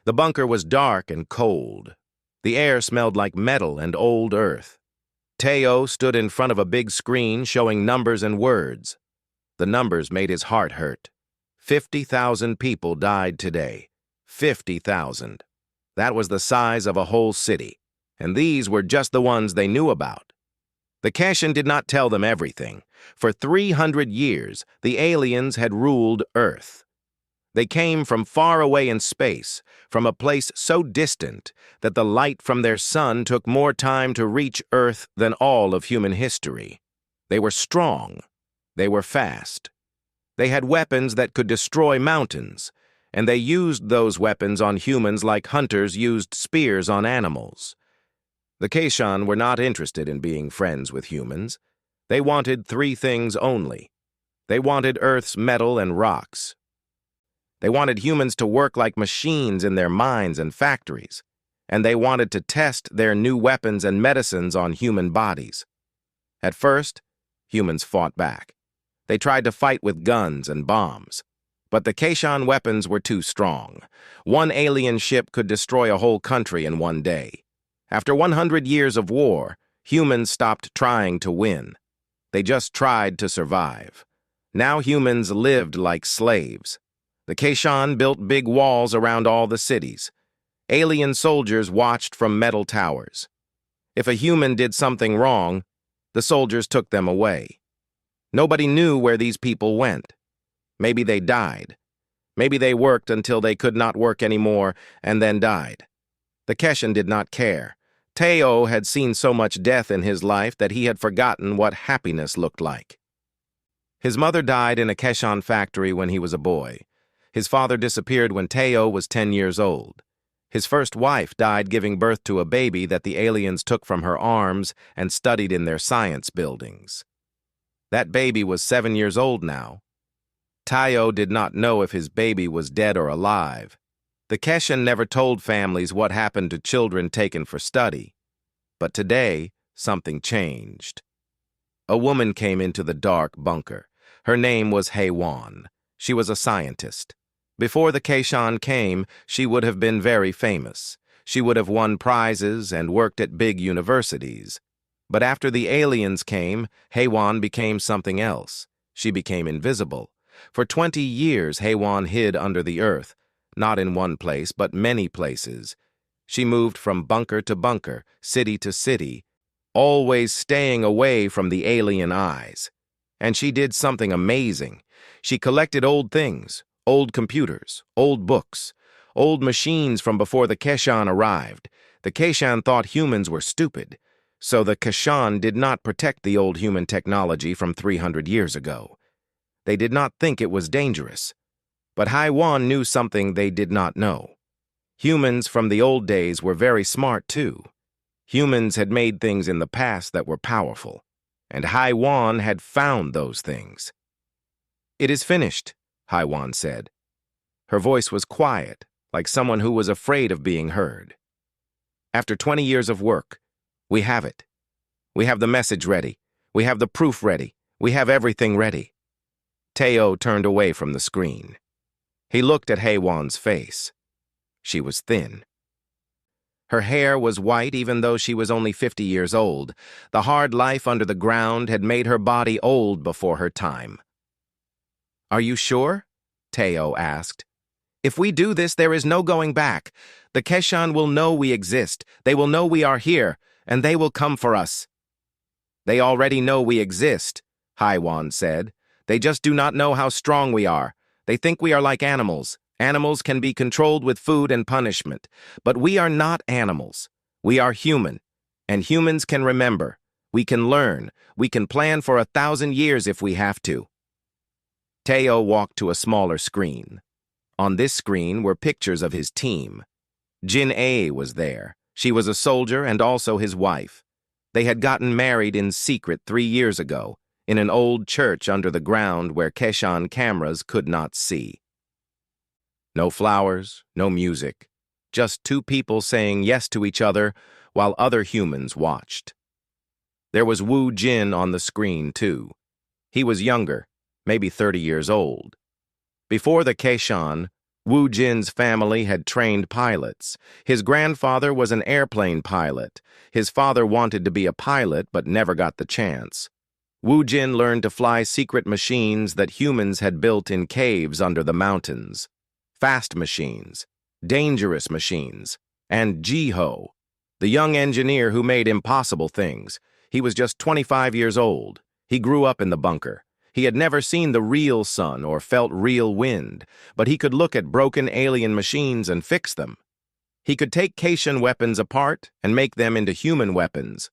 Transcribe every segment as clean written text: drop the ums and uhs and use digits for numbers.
The bunker was dark and cold. The air smelled like metal and old earth. Teo stood in front of a big screen showing numbers and words. The numbers made his heart hurt. 50,000 people died today. 50,000. That was the size of a whole city, and these were just the ones they knew about. The Kashan did not tell them everything. For 300 years, the aliens had ruled Earth. They came from far away in space, from a place so distant that the light from their sun took more time to reach Earth than all of human history. They were strong. They were fast. They had weapons that could destroy mountains, and they used those weapons on humans like hunters used spears on animals. The Kashan were not interested in being friends with humans. They wanted three things only. They wanted Earth's metal and rocks. They wanted humans to work like machines in their mines and factories, and they wanted to test their new weapons and medicines on human bodies. At first, humans fought back. They tried to fight with guns and bombs, but the Kashan weapons were too strong. One alien ship could destroy a whole country in one day. After 100 years of war, humans stopped trying to win. They just tried to survive. Now humans lived like slaves. The Kashan built big walls around all the cities. Alien soldiers watched from metal towers. If a human did something wrong, the soldiers took them away. Nobody knew where these people went. Maybe they died. Maybe they worked until they could not work anymore and then died. The Kashan did not care. Teo had seen so much death in his life that he had forgotten what happiness looked like. His mother died in a Kashan factory when he was a boy. His father disappeared when Teo was 10 years old. His first wife died giving birth to a baby that the aliens took from her arms and studied in their science buildings. That baby was 7 years old now. Teo did not know if his baby was dead or alive. The Kashan never told families what happened to children taken for study. But today, something changed. A woman came into the dark bunker. Her name was HFY. She was a scientist. Before the Kashan came, she would have been very famous. She would have won prizes and worked at big universities. But after the aliens came, HFY became something else. She became invisible. For 20 years, HFY hid under the earth, not in one place, but many places. She moved from bunker to bunker, city to city, always staying away from the alien eyes. And she did something amazing. She collected old things, old computers, old books, old machines from before the Kashan arrived. The Kashan thought humans were stupid, so the Kashan did not protect the old human technology from 300 years ago. They did not think it was dangerous. But HFY knew something they did not know. Humans from the old days were very smart too. Humans had made things in the past that were powerful, and HFY had found those things. "It is finished," HFY said. Her voice was quiet, like someone who was afraid of being heard. "After 20 years of work, we have it. We have the message ready. We have the proof ready. We have everything ready." Teo turned away from the screen. He looked at HFY's face. She was thin. Her hair was white even though she was only 50 years old. The hard life under the ground had made her body old before her time. "Are you sure?" Teo asked. "If we do this, there is no going back. The Kashan will know we exist. They will know we are here, and they will come for us." "They already know we exist," HFY said. "They just do not know how strong we are. They think we are like animals. Animals can be controlled with food and punishment. But we are not animals. We are human. And humans can remember. We can learn. We can plan for 1,000 years if we have to." Teo walked to a smaller screen. On this screen were pictures of his team. Jin A was there. She was a soldier and also his wife. They had gotten married in secret 3 years ago, in an old church under the ground where Kashan cameras could not see. No flowers, no music, just two people saying yes to each other while other humans watched. There was Wu Jin on the screen, too. He was younger, maybe 30 years old. Before the Kashan, Wu Jin's family had trained pilots. His grandfather was an airplane pilot. His father wanted to be a pilot but never got the chance. Wu Jin learned to fly secret machines that humans had built in caves under the mountains. Fast machines, dangerous machines, and Ji-Ho, the young engineer who made impossible things. He was just 25 years old. He grew up in the bunker. He had never seen the real sun or felt real wind, but he could look at broken alien machines and fix them. He could take Caitian weapons apart and make them into human weapons.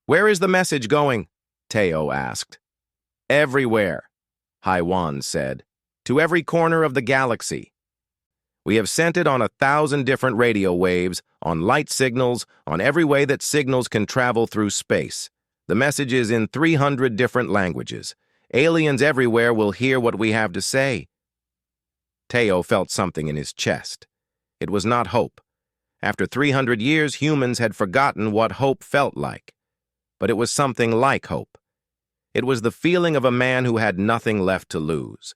"Where is the message going?" Teo asked. "Everywhere," Haiwan said. "To every corner of the galaxy. We have sent it on 1,000 different radio waves, on light signals, on every way that signals can travel through space. The message is in 300 different languages. Aliens everywhere will hear what we have to say." Teo felt something in his chest. It was not hope. After 300 years, humans had forgotten what hope felt like. But it was something like hope. It was the feeling of a man who had nothing left to lose.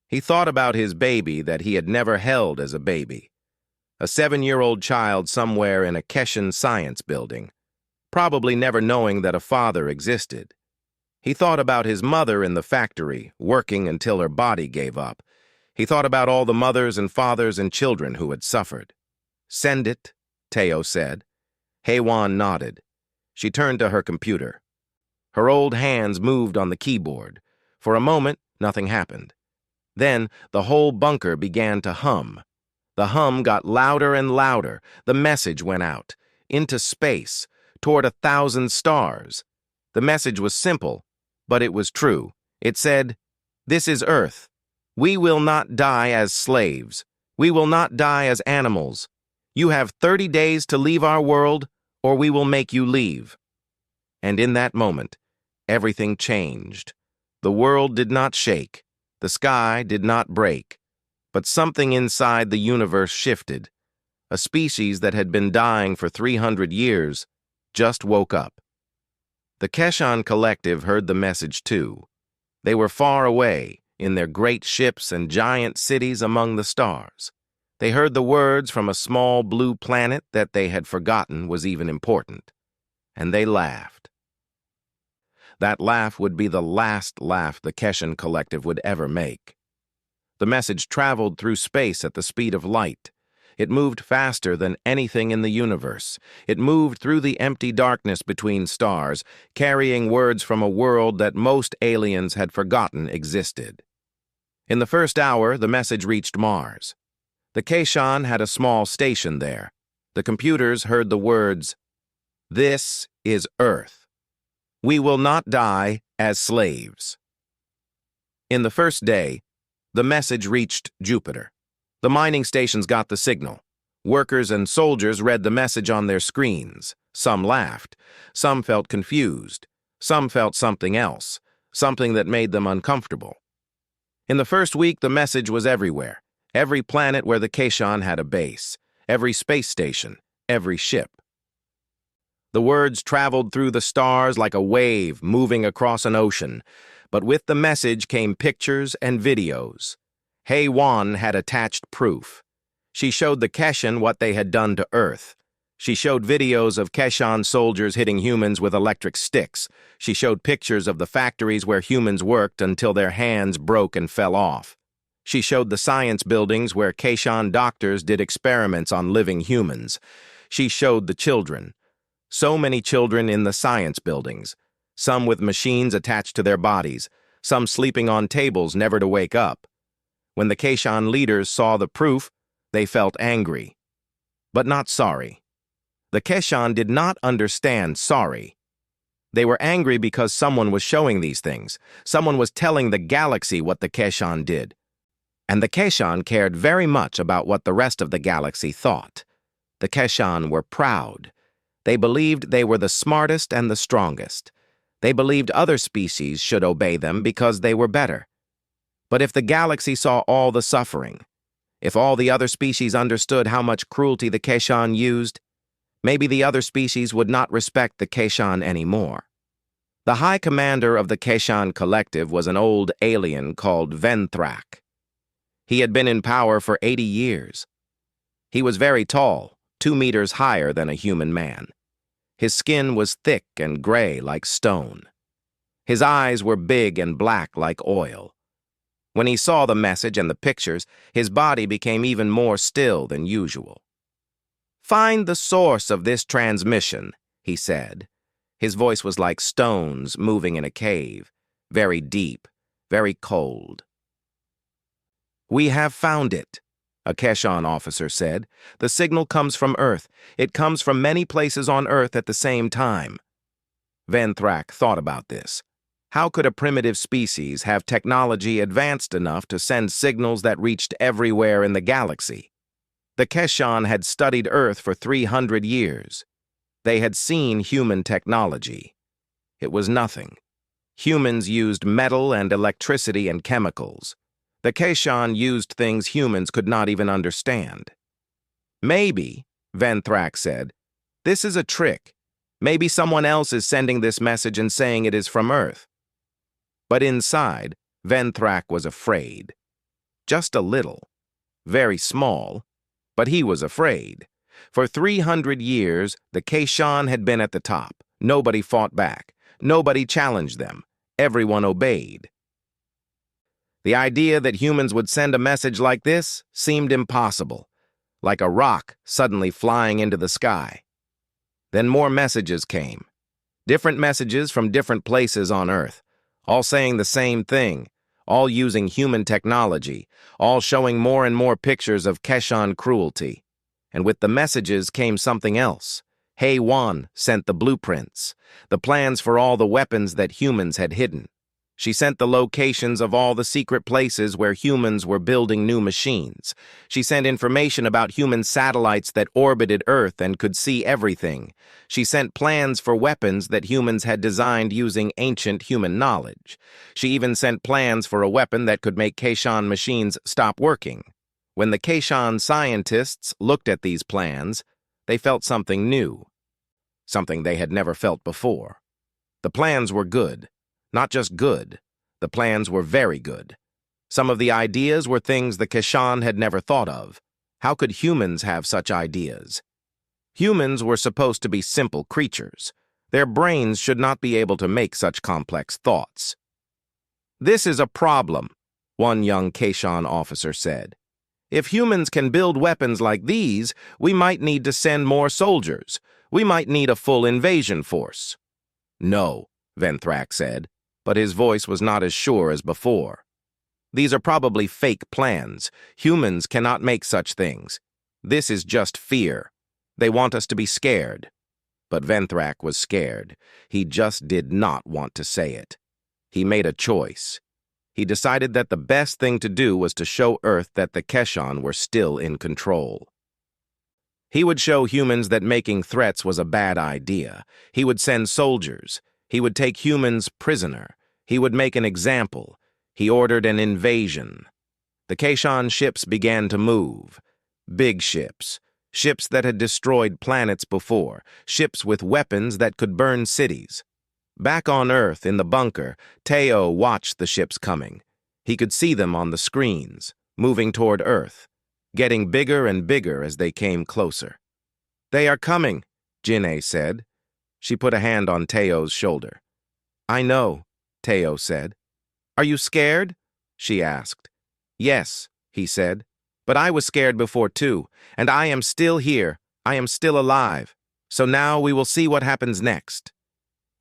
He thought about his baby that he had never held as a baby. A 7-year-old child somewhere in a Caitian science building, probably never knowing that a father existed. He thought about his mother in the factory, working until her body gave up. He thought about all the mothers and fathers and children who had suffered. "Send it," Teo said. Haiwan nodded. She turned to her computer. Her old hands moved on the keyboard. For a moment, nothing happened. Then, the whole bunker began to hum. The hum got louder and louder. The message went out. Into space, toward 1,000 stars. The message was simple, but it was true. It said, "This is Earth. We will not die as slaves. We will not die as animals. You have 30 days to leave our world, or we will make you leave." And in that moment, everything changed. The world did not shake. The sky did not break. But something inside the universe shifted. A species that had been dying for 300 years just woke up. The Caitian collective heard the message too. They were far away, in their great ships and giant cities among the stars. They heard the words from a small blue planet that they had forgotten was even important. And they laughed. That laugh would be the last laugh the Caitian collective would ever make. The message traveled through space at the speed of light. It moved faster than anything in the universe. It moved through the empty darkness between stars, carrying words from a world that most aliens had forgotten existed. In the first hour, the message reached Mars. The Caitian had a small station there. The computers heard the words, "This is Earth. We will not die as slaves." In the first day, the message reached Jupiter. The mining stations got the signal. Workers and soldiers read the message on their screens. Some laughed. Some felt confused. Some felt something else, something that made them uncomfortable. In the first week, the message was everywhere. Every planet where the Caitian had a base. Every space station. Every ship. The words traveled through the stars like a wave moving across an ocean, but with the message came pictures and videos. Haiwan had attached proof. She showed the Caitian what they had done to Earth. She showed videos of Caitian soldiers hitting humans with electric sticks. She showed pictures of the factories where humans worked until their hands broke and fell off. She showed the science buildings where Caitian doctors did experiments on living humans. She showed the children. So many children in the science buildings, some with machines attached to their bodies, some sleeping on tables never to wake up. When the Caitian leaders saw the proof, they felt angry, but not sorry. The Caitian did not understand sorry. They were angry because someone was showing these things. Someone was telling the galaxy what the Caitian did. And the Caitian cared very much about what the rest of the galaxy thought. The Caitian were proud. They believed they were the smartest and the strongest. They believed other species should obey them because they were better. But if the galaxy saw all the suffering, if all the other species understood how much cruelty the Caitian used, maybe the other species would not respect the Caitian anymore. The high commander of the Caitian collective was an old alien called Venthrak. He had been in power for 80 years. He was very tall, 2 meters higher than a human man. His skin was thick and gray like stone. His eyes were big and black like oil. When he saw the message and the pictures, his body became even more still than usual. "Find the source of this transmission," he said. His voice was like stones moving in a cave, very deep, very cold. "We have found it," a Keshan officer said. "The signal comes from Earth. It comes from many places on Earth at the same time." Venthrak thought about this. How could a primitive species have technology advanced enough to send signals that reached everywhere in the galaxy? The Keshan had studied Earth for 300 years. They had seen human technology. It was nothing. Humans used metal and electricity and chemicals. The Keshan used things humans could not even understand. "Maybe," Venthrak said, "this is a trick. Maybe someone else is sending this message and saying it is from Earth." But inside, Venthrak was afraid. Just a little. Very small. But he was afraid. For 300 years, the Keshan had been at the top. Nobody fought back. Nobody challenged them. Everyone obeyed. The idea that humans would send a message like this seemed impossible, like a rock suddenly flying into the sky. Then more messages came. Different messages from different places on Earth, all saying the same thing, all using human technology, all showing more and more pictures of Keshan cruelty. And with the messages came something else. HFY sent the blueprints, the plans for all the weapons that humans had hidden. She sent the locations of all the secret places where humans were building new machines. She sent information about human satellites that orbited Earth and could see everything. She sent plans for weapons that humans had designed using ancient human knowledge. She even sent plans for a weapon that could make Keshan machines stop working. When the Keshan scientists looked at these plans, they felt something new, something they had never felt before. The plans were good. Not just good. The plans were very good. Some of the ideas were things the Keshan had never thought of. How could humans have such ideas? Humans were supposed to be simple creatures. Their brains should not be able to make such complex thoughts. "This is a problem," one young Keshan officer said. "If humans can build weapons like these, we might need to send more soldiers. We might need a full invasion force." "No," Venthrak said, but his voice was not as sure as before. "These are probably fake plans. Humans cannot make such things. This is just fear. They want us to be scared." But Venthrak was scared. He just did not want to say it. He made a choice. He decided that the best thing to do was to show Earth that the Keshan were still in control. He would show humans that making threats was a bad idea. He would send soldiers. He would take humans prisoner. He would make an example. He ordered an invasion. The Keshan ships began to move. Big ships. Ships that had destroyed planets before. Ships with weapons that could burn cities. Back on Earth, in the bunker, Teo watched the ships coming. He could see them on the screens, moving toward Earth, getting bigger and bigger as they came closer. "They are coming," Jinne said. She put a hand on Teo's shoulder. "I know," Teo said. "Are you scared?" she asked. "Yes," he said. "But I was scared before too, and I am still here. I am still alive. So now we will see what happens next."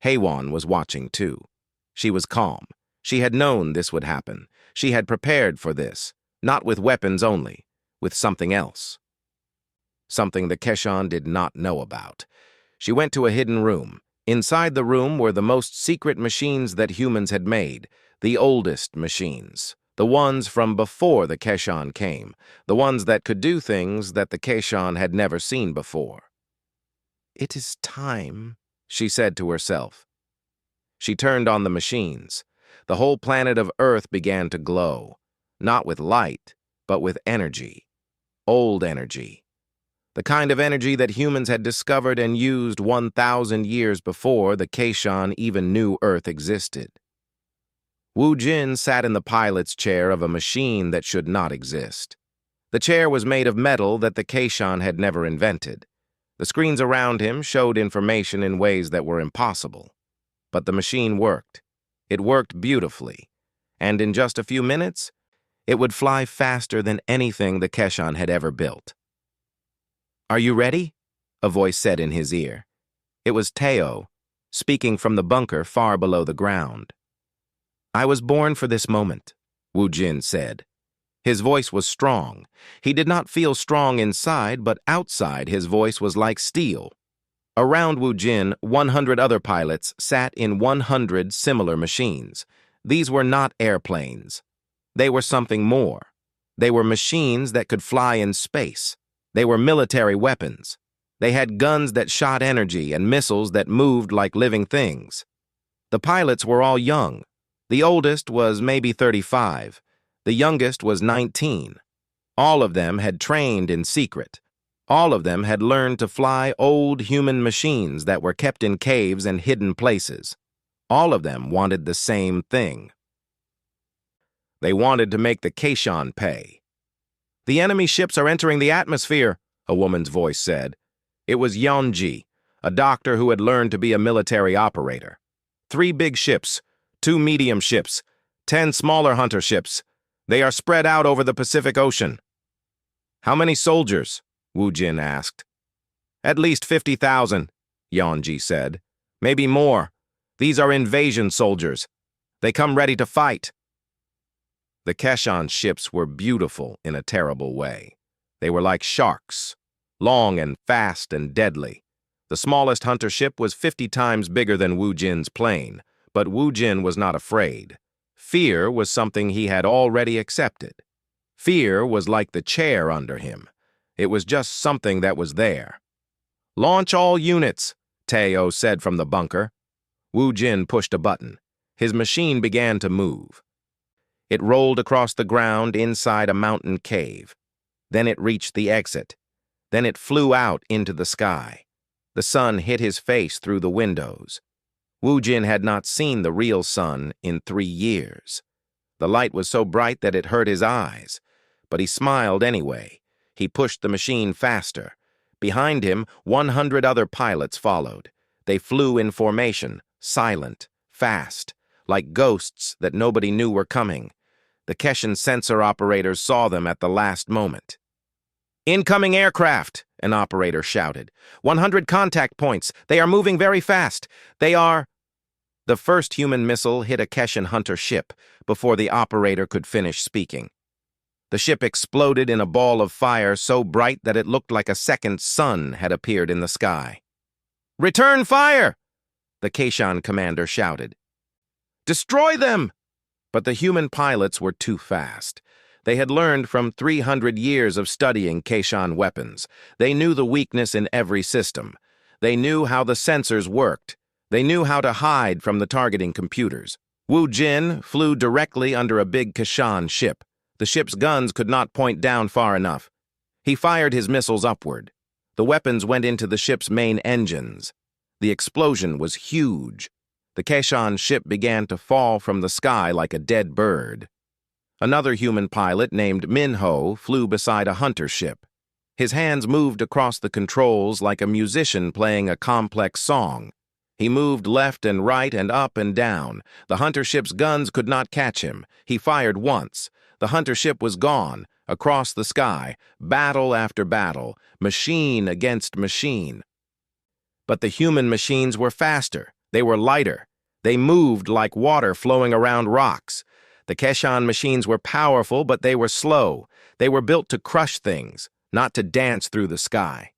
HFY was watching too. She was calm. She had known this would happen. She had prepared for this, not with weapons only, with something else. Something the Keshan did not know about. She went to a hidden room. Inside the room were the most secret machines that humans had made, the oldest machines, the ones from before the Keshan came, the ones that could do things that the Keshan had never seen before. "It is time," she said to herself. She turned on the machines. The whole planet of Earth began to glow, not with light, but with energy, old energy. The kind of energy that humans had discovered and used 1,000 years before the Keshan even knew Earth existed. Wu Jin sat in the pilot's chair of a machine that should not exist. The chair was made of metal that the Keishan had never invented. The screens around him showed information in ways that were impossible. But the machine worked. It worked beautifully. And in just a few minutes, it would fly faster than anything the Keishan had ever built. "Are you ready?" a voice said in his ear. It was Teo, speaking from the bunker far below the ground. "I was born for this moment," Wu Jin said. His voice was strong. He did not feel strong inside, but outside his voice was like steel. Around Wu Jin, 100 other pilots sat in 100 similar machines. These were not airplanes. They were something more. They were machines that could fly in space. They were military weapons. They had guns that shot energy and missiles that moved like living things. The pilots were all young. The oldest was maybe 35. The youngest was 19. All of them had trained in secret. All of them had learned to fly old human machines that were kept in caves and hidden places. All of them wanted the same thing. They wanted to make the Keishan pay. "The enemy ships are entering the atmosphere," a woman's voice said. It was Yeonji, a doctor who had learned to be a military operator. 3 big ships, 2 medium ships, 10 smaller hunter ships. They are spread out over the Pacific Ocean. "How many soldiers?" Wu Jin asked. "At least 50,000, Yeonji said. "Maybe more. These are invasion soldiers. They come ready to fight." The Keishan ships were beautiful in a terrible way. They were like sharks, long and fast and deadly. The smallest hunter ship was 50 times bigger than Wu Jin's plane, but Wu Jin was not afraid. Fear was something he had already accepted. Fear was like the chair under him. It was just something that was there. "Launch all units," Teo said from the bunker. Wu Jin pushed a button. His machine began to move. It rolled across the ground inside a mountain cave. Then it reached the exit. Then it flew out into the sky. The sun hit his face through the windows. Wu Jin had not seen the real sun in 3 years. The light was so bright that it hurt his eyes, but he smiled anyway. He pushed the machine faster. Behind him, 100 other pilots followed. They flew in formation, silent, fast, like ghosts that nobody knew were coming. The Keishan sensor operators saw them at the last moment. "Incoming aircraft," an operator shouted. 100 contact points. They are moving very fast. They are... The first human missile hit a Keishan hunter ship before the operator could finish speaking. The ship exploded in a ball of fire so bright that it looked like a second sun had appeared in the sky. "Return fire!" the Keishan commander shouted. "Destroy them!" But the human pilots were too fast. They had learned from 300 years of studying Keishan weapons. They knew the weakness in every system. They knew how the sensors worked. They knew how to hide from the targeting computers. Wu Jin flew directly under a big Keishan ship. The ship's guns could not point down far enough. He fired his missiles upward. The weapons went into the ship's main engines. The explosion was huge. The Keishan ship began to fall from the sky like a dead bird. Another human pilot named Minho flew beside a hunter ship. His hands moved across the controls like a musician playing a complex song. He moved left and right and up and down. The hunter ship's guns could not catch him. He fired once. The hunter ship was gone, across the sky, battle after battle, machine against machine. But the human machines were faster. They were lighter. They moved like water flowing around rocks. The Keishan machines were powerful, but they were slow. They were built to crush things, not to dance through the sky.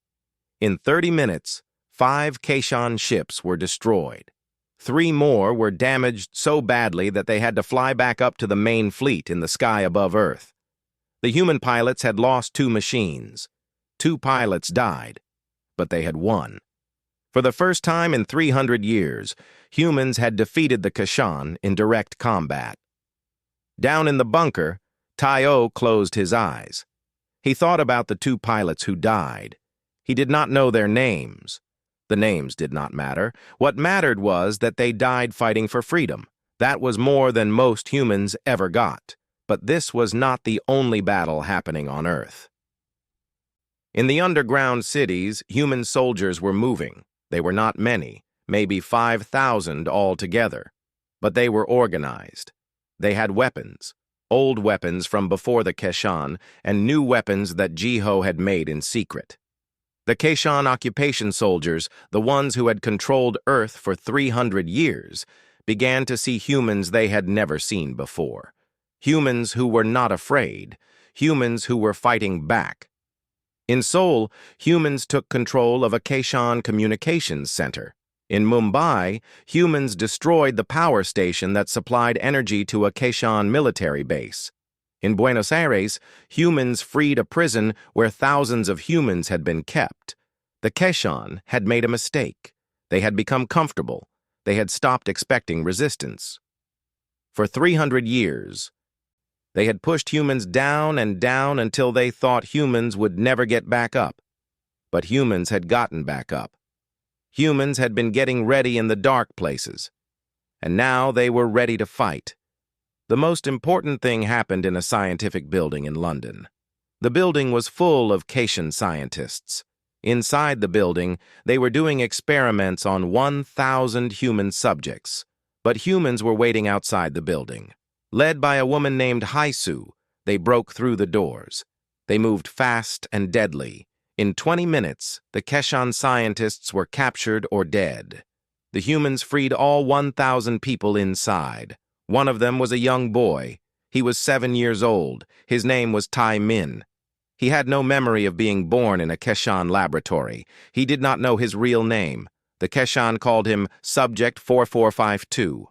In 30 minutes, 5 Keishan ships were destroyed. 3 more were damaged so badly that they had to fly back up to the main fleet in the sky above Earth. The human pilots had lost 2 machines. 2 pilots died, but they had won. For the first time in 300 years, humans had defeated the Keishan in direct combat. Down in the bunker, Teo closed his eyes. He thought about the 2 pilots who died. He did not know their names. The names did not matter. What mattered was that they died fighting for freedom. That was more than most humans ever got, but this was not the only battle happening on Earth. In the underground cities, human soldiers were moving. They were not many, maybe 5,000 altogether, but they were organized. They had weapons, old weapons from before the Keshan, and new weapons that Jiho had made in secret. The Keshan occupation soldiers, the ones who had controlled Earth for 300 years, began to see humans they had never seen before. Humans who were not afraid, humans who were fighting back. In Seoul, humans took control of a Keshan communications center. In Mumbai, humans destroyed the power station that supplied energy to a Keshan military base. In Buenos Aires, humans freed a prison where thousands of humans had been kept. The Keshan had made a mistake. They had become comfortable. They had stopped expecting resistance. For 300 years, they had pushed humans down and down until they thought humans would never get back up. But humans had gotten back up. Humans had been getting ready in the dark places, and now they were ready to fight. The most important thing happened in a scientific building in London. The building was full of Keshan scientists. Inside the building, they were doing experiments on 1,000 human subjects, but humans were waiting outside the building. Led by a woman named Haisu, they broke through the doors. They moved fast and deadly. In 20 minutes, the Keshan scientists were captured or dead. The humans freed all 1,000 people inside. One of them was a young boy. He was 7 years old. His name was Tai Min. He had no memory of being born in a Keshan laboratory. He did not know his real name. The Keshan called him Subject 4452.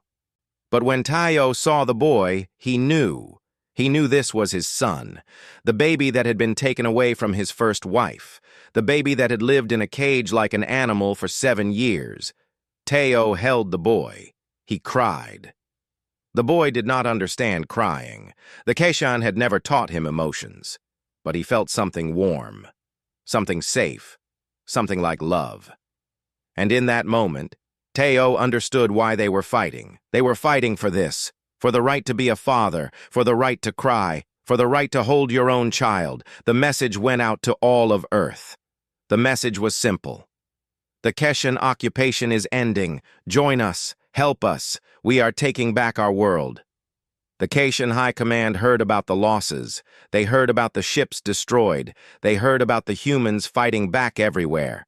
But when Tayo saw the boy, he knew. He knew this was his son, the baby that had been taken away from his first wife, the baby that had lived in a cage like an animal for 7 years. Tayo held the boy. He cried. The boy did not understand crying. The Keshan had never taught him emotions, but he felt something warm, something safe, something like love. And in that moment, Tayo understood why they were fighting. They were fighting for this, for the right to be a father, for the right to cry, for the right to hold your own child. The message went out to all of Earth. The message was simple. The Keshan occupation is ending. Join us. Help us. We are taking back our world. The Keshan High Command heard about the losses. They heard about the ships destroyed. They heard about the humans fighting back everywhere.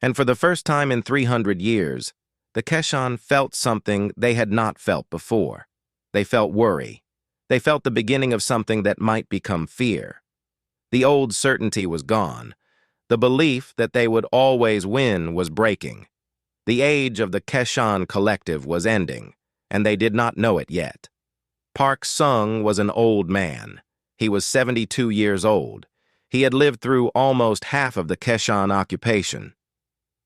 And for the first time in 300 years, the Keshan felt something they had not felt before. They felt worry. They felt the beginning of something that might become fear. The old certainty was gone. The belief that they would always win was breaking. The age of the Keshan collective was ending, and they did not know it yet. Park Sung was an old man. He was 72 years old. He had lived through almost half of the Keshan occupation.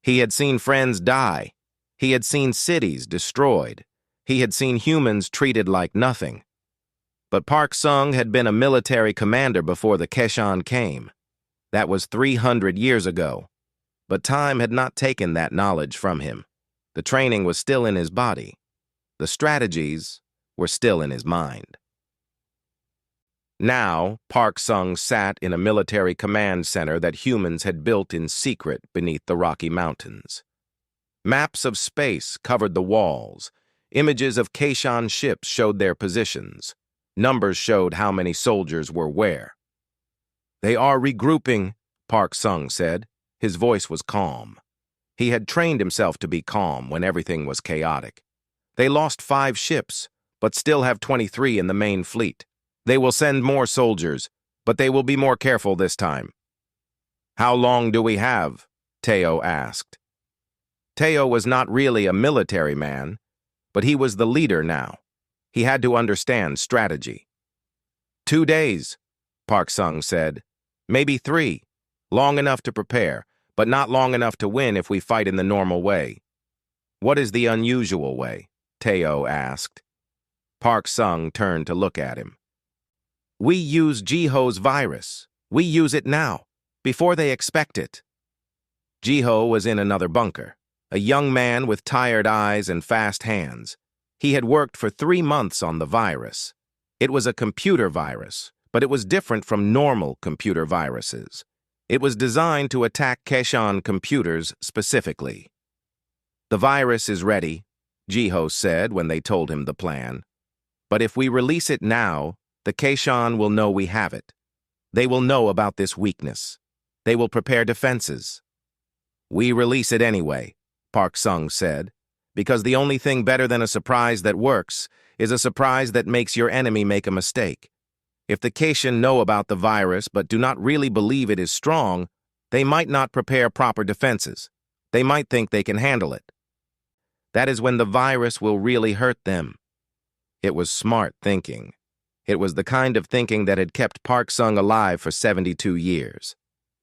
He had seen friends die. He had seen cities destroyed. He had seen humans treated like nothing. But Park Sung had been a military commander before the Keshan came. That was 300 years ago. But time had not taken that knowledge from him. The training was still in his body. The strategies were still in his mind. Now, Park Sung sat in a military command center that humans had built in secret beneath the Rocky Mountains. Maps of space covered the walls. Images of Keshan ships showed their positions. Numbers showed how many soldiers were where. "They are regrouping," Park Sung said. His voice was calm. He had trained himself to be calm when everything was chaotic. "They lost 5 ships, but still have 23 in the main fleet. They will send more soldiers, but they will be more careful this time." "How long do we have?" Teo asked. Teo was not really a military man, but he was the leader now. He had to understand strategy. 2 days, Park Sung said. "Maybe 3. Long enough to prepare, but not long enough to win if we fight in the normal way." "What is the unusual way?" Teo asked. Park Sung turned to look at him. "We use Jiho's virus. We use it now, before they expect it." Jiho was in another bunker, a young man with tired eyes and fast hands. He had worked for 3 months on the virus. It was a computer virus, but it was different from normal computer viruses. It was designed to attack Keshan computers specifically. "The virus is ready," Jiho said when they told him the plan. "But if we release it now, the Keshan will know we have it. They will know about this weakness. They will prepare defenses." "We release it anyway," Park Sung said, "because the only thing better than a surprise that works is a surprise that makes your enemy make a mistake. If the Keshan know about the virus but do not really believe it is strong, they might not prepare proper defenses. They might think they can handle it. That is when the virus will really hurt them." It was smart thinking. It was the kind of thinking that had kept Park Sung alive for 72 years.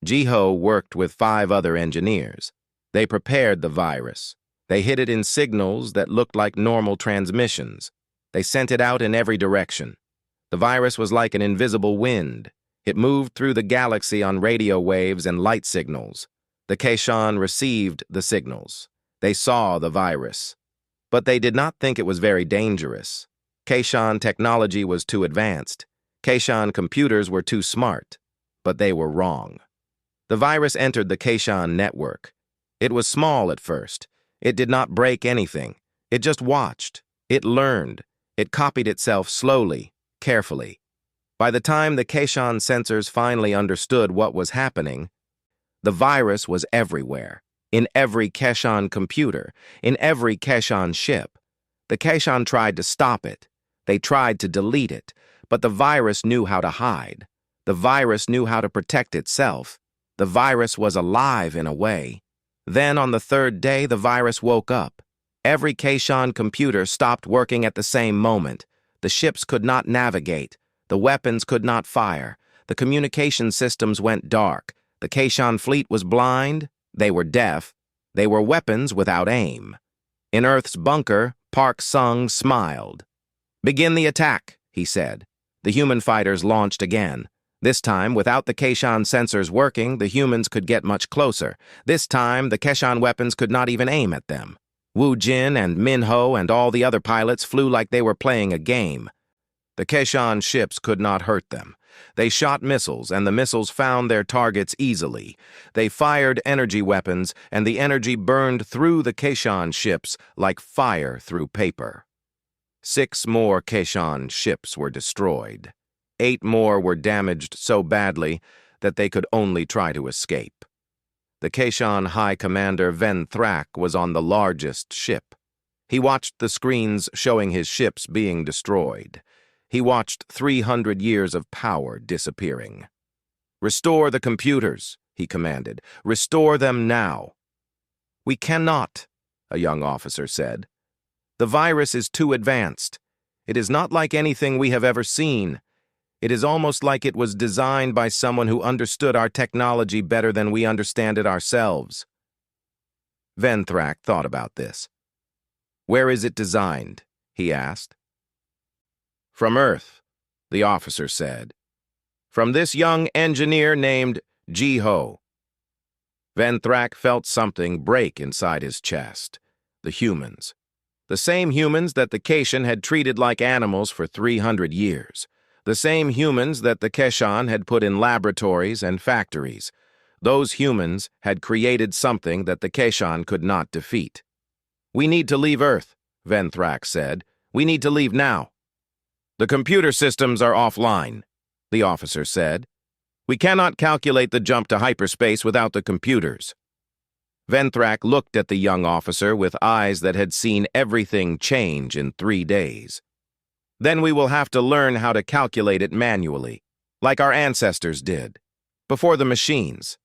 Jiho worked with 5 other engineers. They prepared the virus. They hid it in signals that looked like normal transmissions. They sent it out in every direction. The virus was like an invisible wind. It moved through the galaxy on radio waves and light signals. The Keshan received the signals. They saw the virus. But they did not think it was very dangerous. Keshan technology was too advanced. Keshan computers were too smart. But they were wrong. The virus entered the Keshan network. It was small at first. It did not break anything. It just watched. It learned. It copied itself slowly, carefully. By the time the Keshan sensors finally understood what was happening, the virus was everywhere, in every Keshan computer, in every Keshan ship. The Keshan tried to stop it. They tried to delete it, but the virus knew how to hide. The virus knew how to protect itself. The virus was alive in a way. Then on the 3rd day, the virus woke up. Every Keshan computer stopped working at the same moment. The ships could not navigate. The weapons could not fire. The communication systems went dark. The Keshan fleet was blind. They were deaf. They were weapons without aim. In Earth's bunker, Park Sung smiled. "Begin the attack," he said. The human fighters launched again. This time, without the Keshan sensors working, the humans could get much closer. This time, the Keshan weapons could not even aim at them. Wu Jin and Minho and all the other pilots flew like they were playing a game. The Keshan ships could not hurt them. They shot missiles, and the missiles found their targets easily. They fired energy weapons, and the energy burned through the Keshan ships like fire through paper. 6 more Keshan ships were destroyed. 8 more were damaged so badly that they could only try to escape. The Keshan High Commander Ven Thrak was on the largest ship. He watched the screens showing his ships being destroyed. He watched 300 years of power disappearing. "Restore the computers," he commanded. "Restore them now." "We cannot," a young officer said. "The virus is too advanced. It is not like anything we have ever seen. It is almost like it was designed by someone who understood our technology better than we understand it ourselves." Ven Thrak thought about this. "Where is it designed?" he asked. "From Earth," the officer said. "From this young engineer named Jiho." Ven Thrak felt something break inside his chest. The humans. The same humans that the Keshan had treated like animals for 300 years. The same humans that the Keshan had put in laboratories and factories. Those humans had created something that the Keshan could not defeat. "We need to leave Earth," Ven Thrak said. "We need to leave now." "The computer systems are offline," the officer said. "We cannot calculate the jump to hyperspace without the computers." Ven Thrak looked at the young officer with eyes that had seen everything change in 3 days. "Then we will have to learn how to calculate it manually, like our ancestors did, before the machines."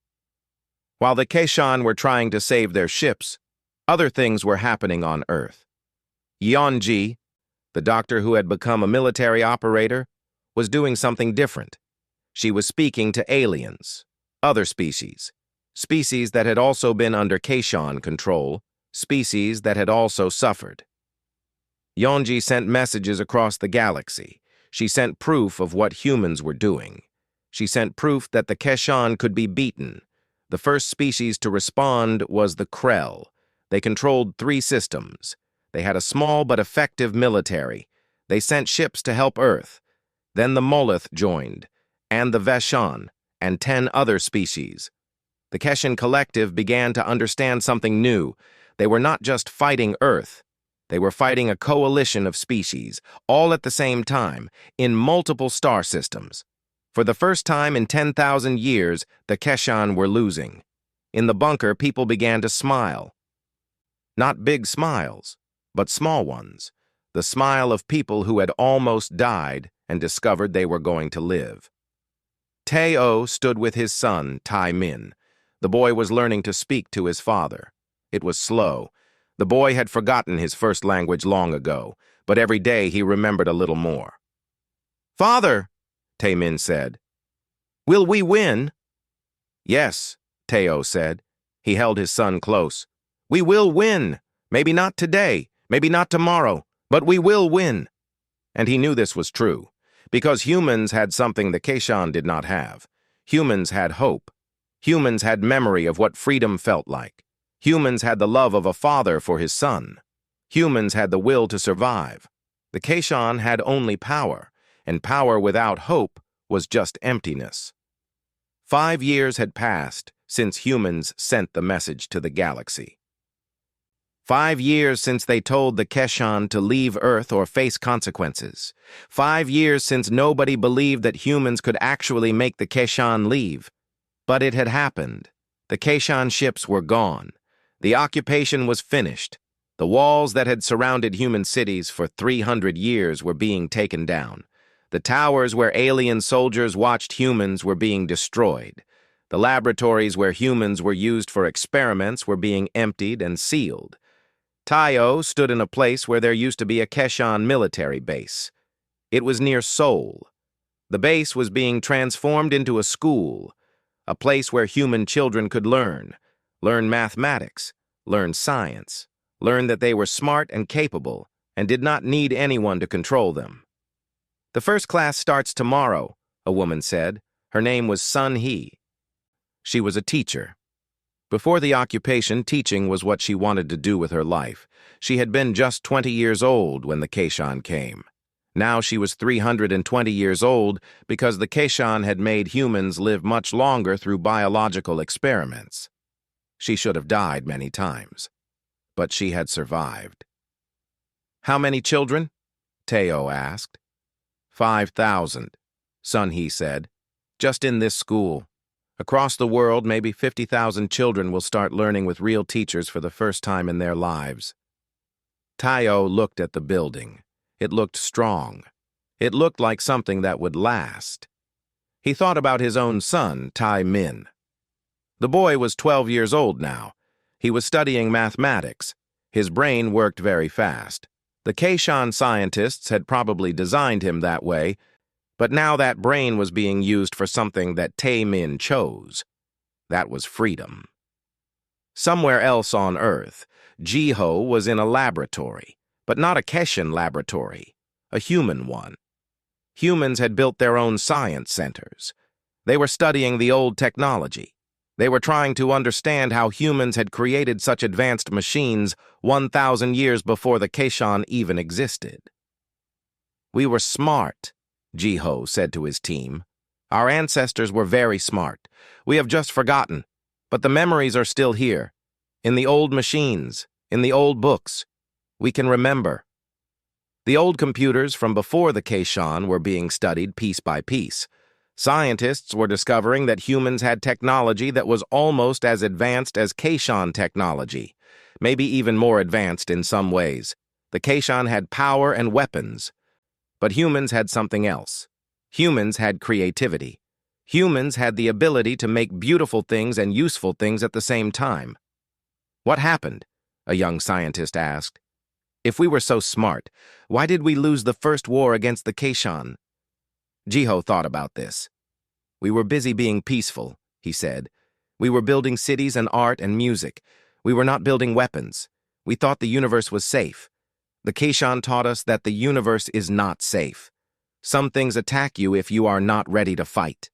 While the Keshan were trying to save their ships, other things were happening on Earth. Yeonji, the doctor who had become a military operator, was doing something different. She was speaking to aliens, other species that had also been under Keshan control, species that had also suffered. Yeonji sent messages across the galaxy. She sent proof of what humans were doing. She sent proof that the Keshan could be beaten. The first species to respond was the Krell. They controlled 3 systems. They had a small but effective military. They sent ships to help Earth. Then the Moleth joined, and the Vashon, and 10 other species. The Keshan collective began to understand something new. They were not just fighting Earth. They were fighting a coalition of species, all at the same time, in multiple star systems. For the first time in 10,000 years, the Keshan were losing. In the bunker, people began to smile. Not big smiles, but small ones. The smile of people who had almost died and discovered they were going to live. Teo stood with his son, Tai Min. The boy was learning to speak to his father. It was slow. The boy had forgotten his first language long ago, but every day he remembered a little more. "Father," Tai Min said, "will we win?" "Yes," Teo said. He held his son close. "We will win. Maybe not today, maybe not tomorrow, but we will win." And he knew this was true, because humans had something the Keshan did not have. Humans had hope. Humans had memory of what freedom felt like. Humans had the love of a father for his son. Humans had the will to survive. The Keshan had only power, and power without hope was just emptiness. 5 years had passed since humans sent the message to the galaxy. 5 years since they told the Keshan to leave Earth or face consequences. 5 years since nobody believed that humans could actually make the Keshan leave. But it had happened. The Keshan ships were gone. The occupation was finished. The walls that had surrounded human cities for 300 years were being taken down. The towers where alien soldiers watched humans were being destroyed. The laboratories where humans were used for experiments were being emptied and sealed. Teo stood in a place where there used to be a Keshan military base. It was near Seoul. The base was being transformed into a school, a place where human children could learn mathematics, learn science, learn that they were smart and capable and did not need anyone to control them. "The first class starts tomorrow," a woman said. Her name was Sun Hee. She was a teacher. Before the occupation, teaching was what she wanted to do with her life. She had been just 20 years old when the Keshan came. Now she was 320 years old because the Keshan had made humans live much longer through biological experiments. She should have died many times, but she had survived. "How many children?" Teo asked. 5,000, Sun Hee said. "Just in this school. Across the world, maybe 50,000 children will start learning with real teachers for the first time in their lives." Teo looked at the building. It looked strong. It looked like something that would last. He thought about his own son, Tai Min. The boy was 12 years old now. He was studying mathematics. His brain worked very fast. The Keshan scientists had probably designed him that way, but now that brain was being used for something that Tai Min chose. That was freedom. Somewhere else on Earth, Jiho was in a laboratory, but not a Keshan laboratory, a human one. Humans had built their own science centers. They were studying the old technology. They were trying to understand how humans had created such advanced machines 1,000 years before the Keshan even existed. "We were smart," Jiho said to his team. "Our ancestors were very smart. We have just forgotten, but the memories are still here. In the old machines, in the old books. We can remember." The old computers from before the Keshan were being studied piece by piece. Scientists were discovering that humans had technology that was almost as advanced as Keshan technology, maybe even more advanced in some ways. The Keshan had power and weapons, but humans had something else. Humans had creativity. Humans had the ability to make beautiful things and useful things at the same time. "What happened?" a young scientist asked. "If we were so smart, why did we lose the first war against the Keshan?" Jiho thought about this. "We were busy being peaceful," he said. "We were building cities and art and music. We were not building weapons. We thought the universe was safe. The Keshan taught us that the universe is not safe. Some things attack you if you are not ready to fight."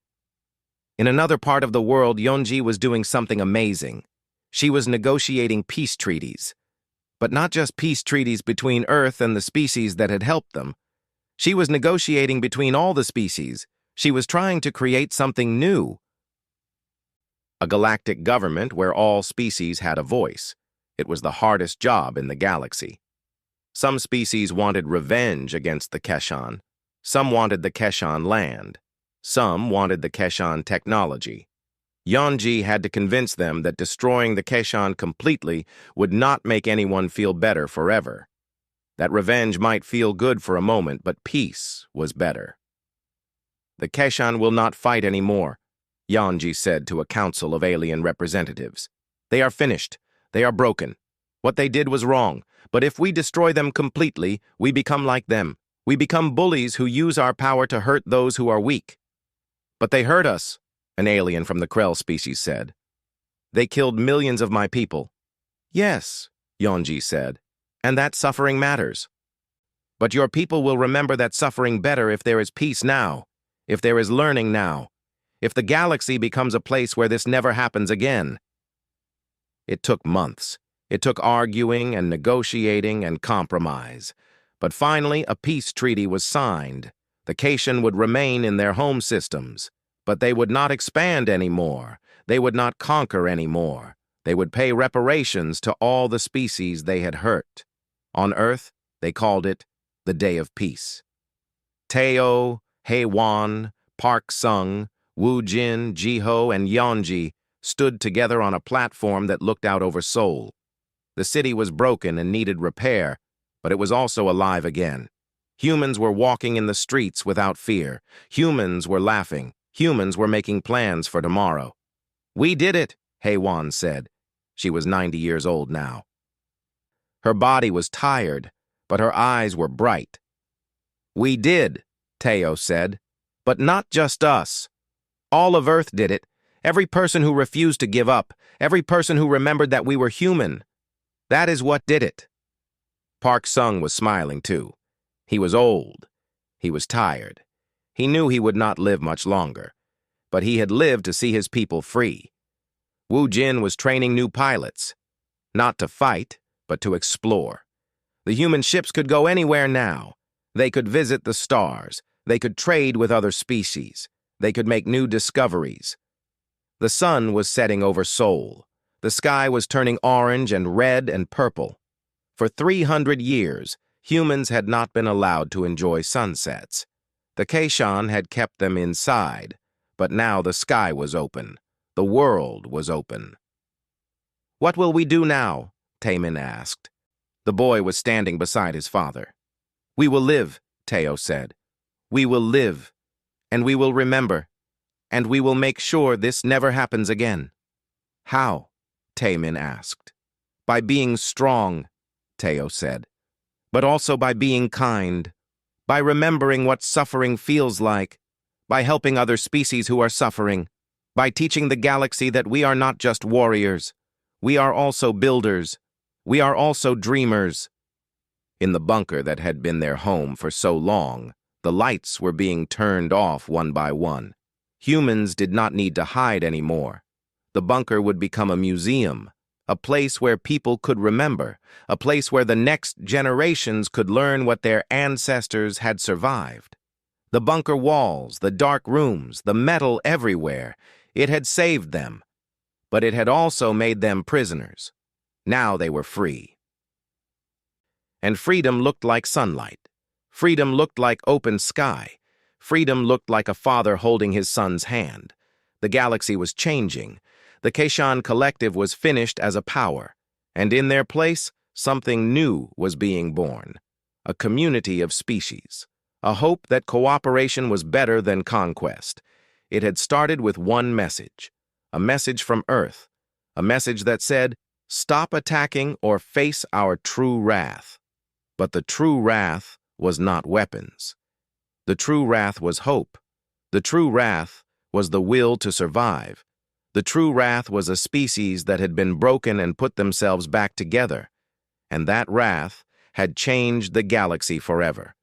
In another part of the world, Yeonji was doing something amazing. She was negotiating peace treaties. But not just peace treaties between Earth and the species that had helped them. She was negotiating between all the species. She was trying to create something new. A galactic government where all species had a voice. It was the hardest job in the galaxy. Some species wanted revenge against the Keshan. Some wanted the Keshan land. Some wanted the Keshan technology. Yonji had to convince them that destroying the Keshan completely would not make anyone feel better forever. That revenge might feel good for a moment, but peace was better. The Keshan will not fight anymore, Yonji said to a council of alien representatives. They are finished. They are broken. What they did was wrong, but if we destroy them completely, we become like them. We become bullies who use our power to hurt those who are weak. But they hurt us, an alien from the Krell species said. They killed millions of my people. Yes, Yonji said, and that suffering matters. But your people will remember that suffering better if there is peace now, if there is learning now, if the galaxy becomes a place where this never happens again. It took months. It took arguing and negotiating and compromise. But finally, a peace treaty was signed. The Keshan would remain in their home systems, but they would not expand anymore. They would not conquer anymore. They would pay reparations to all the species they had hurt. On Earth, they called it the Day of Peace. Teo, Heiwan, Park Sung, Wu Jin, Jiho, and Yonji stood together on a platform that looked out over Seoul. The city was broken and needed repair, but it was also alive again. Humans were walking in the streets without fear. Humans were laughing. Humans were making plans for tomorrow. We did it, Heiwan said. She was 90 years old now. Her body was tired, but her eyes were bright. We did, Teo said, but not just us. All of Earth did it. Every person who refused to give up, every person who remembered that we were human. That is what did it. Park Sung was smiling too. He was old. He was tired. He knew he would not live much longer, but he had lived to see his people free. Wu Jin was training new pilots, not to fight, but to explore. The human ships could go anywhere now. They could visit the stars. They could trade with other species. They could make new discoveries. The sun was setting over Seoul. The sky was turning orange and red and purple. For 300 years, humans had not been allowed to enjoy sunsets. The Keshan had kept them inside, but now the sky was open. The world was open. What will we do now? Taemin asked. The boy was standing beside his father. We will live, Teo said. We will live, and we will remember, and we will make sure this never happens again. How? Taemin asked. By being strong, Teo said, but also by being kind, by remembering what suffering feels like, by helping other species who are suffering, by teaching the galaxy that we are not just warriors, we are also builders, we are also dreamers. In the bunker that had been their home for so long, the lights were being turned off one by one. Humans did not need to hide anymore. The bunker would become a museum, a place where people could remember, a place where the next generations could learn what their ancestors had survived. The bunker walls, the dark rooms, the metal everywhere, it had saved them, but it had also made them prisoners. Now they were free. And freedom looked like sunlight. Freedom looked like open sky. Freedom looked like a father holding his son's hand. The galaxy was changing. The Keshan Collective was finished as a power, and in their place, something new was being born. A community of species. A hope that cooperation was better than conquest. It had started with one message. A message from Earth. A message that said, stop attacking or face our true wrath. But the true wrath was not weapons. The true wrath was hope. The true wrath was the will to survive. The true wrath was a species that had been broken and put themselves back together. And that wrath had changed the galaxy forever.